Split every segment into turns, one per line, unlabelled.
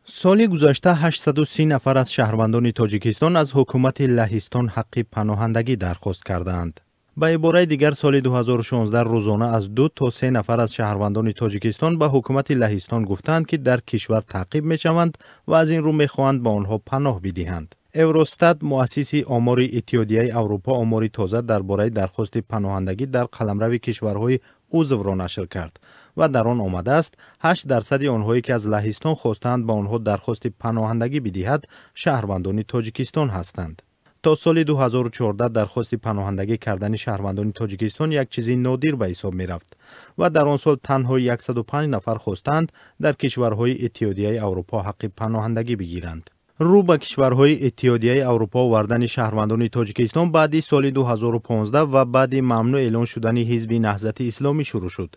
سال گذشته 830 نفر از شهروندان تاجیکستان از حکومت لهستان حق پناهندگی درخواست کردند. به عباره دیگر سال 2016 روزانه از 2 تا 3 نفر از شهروندان تاجیکستان به حکومت لهستان گفتند که در کشور تعقیب می‌شوند و از این رو می‌خواهند به آنها پناه بدهند. اورستات مؤسس آمار اتحادیه اروپا آماری تازه درباره درخواست پناهندگی در قلمرو کشورهای عضو را نشر کرد و در آن آمده است 8% آنهایی که از لهستان خواستند به آنها درخواست پناهندگی بدهد شهروندان تاجیکستان هستند. تا سال 2014 درخواست پناهندگی کردن شهروندان تاجیکستان یک چیزی نادر به حساب می رفت و در آن سال تنها 105 نفر خواستند در کشورهای اتحادیه اروپا حق پناهندگی بگیرند. رو به کشورهای اتحادیه اروپا آوردن شهروندان تاجیکستان بعد سال 2015 و بعد ممنوع اعلان شدن حزب نهضت اسلامی شروع شد.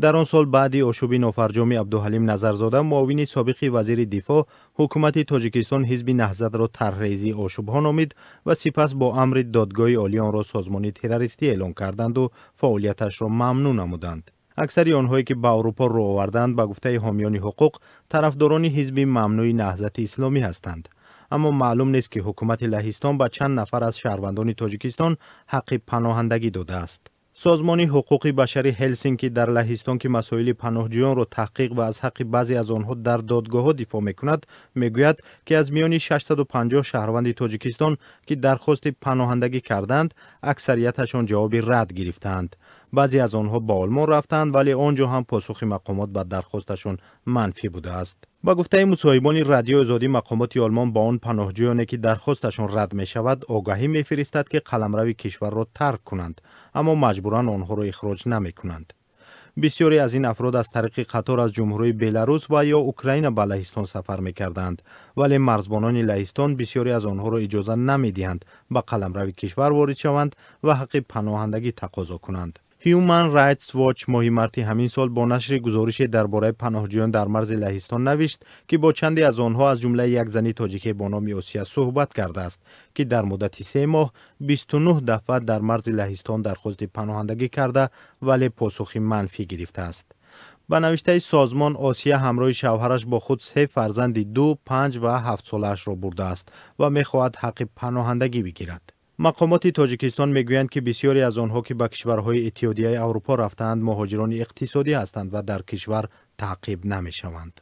در آن سال بعد آشوب نافرجام عبدالحلیم نظرزاده معاون سابق وزیر دفاع حکومت تاجیکستان حزب نهضت را طرحریزی آشوبها نامید و سپس با امر دادگاه عالی آن را سازمان تروریستی اعلان کردند و فعالیتش را ممنوع نمودند. اکثر آنهایی که به اروپا رو آوردند به گفته حامیان حقوق طرفداران حزب ممنوع نهضت اسلامی هستند، اما معلوم نیست که حکومت لهستان به چند نفر از شهروندان تاجیکستان حق پناهندگی داده است. سازمان حقوق بشری هلسینکی در لهستان که مسائل پناهجویان را تحقیق و از حق بعضی از آنها در دادگاه‌ها دفاع می‌کند میگوید که از میان 650 شهروند تاجیکستان که درخواست پناهندگی کردند اکثریتشان جواب رد گرفتند. بعضی از آنها به آلمان رفتند ولی آنجا هم پاسخ مقامات به درخواستشان منفی بوده است. با گفته مصاحبان رادیو آزادی مقامات آلمان با آن پناهجویانی که درخواستشان رد می شود آگاهی می‌فرستد که قلمرو کشور را ترک کنند، اما مجبوراً آنها را اخراج نمی کنند. بسیاری از این افراد از طریق قطار از جمهوری بلاروس و یا اوکراین به لهستان سفر می کردند، ولی مرزبانان لهستان بسیاری از آنها را اجازه نمی دهند به قلمرو کشور وارد شوند و حق پناهندگی تقاضا کنند. هیومن رایتس واچ ماه مارت همین سال با نشر گزارش درباره پناهجویان در مرز لهستان نوشت که با چندی از آنها از جمله یک زن تاجیک با نام آسیا صحبت کرده است که در مدت 3 ماه 29 دفعه در مرز لهستان درخواست پناهندگی کرده ولی پاسخ منفی گرفته است. به نوشته سازمان آسیا همراه شوهرش با خود 3 فرزند 2، 5 و 7 سالش را برده است و می‌خواهد حق پناهندگی بگیرد. مقامات تاجیکستان میگویند که بسیاری از آنها که به کشورهای اتحادیه اروپا رفتند مهاجران اقتصادی هستند و در کشور تعقیب نمی‌شوند.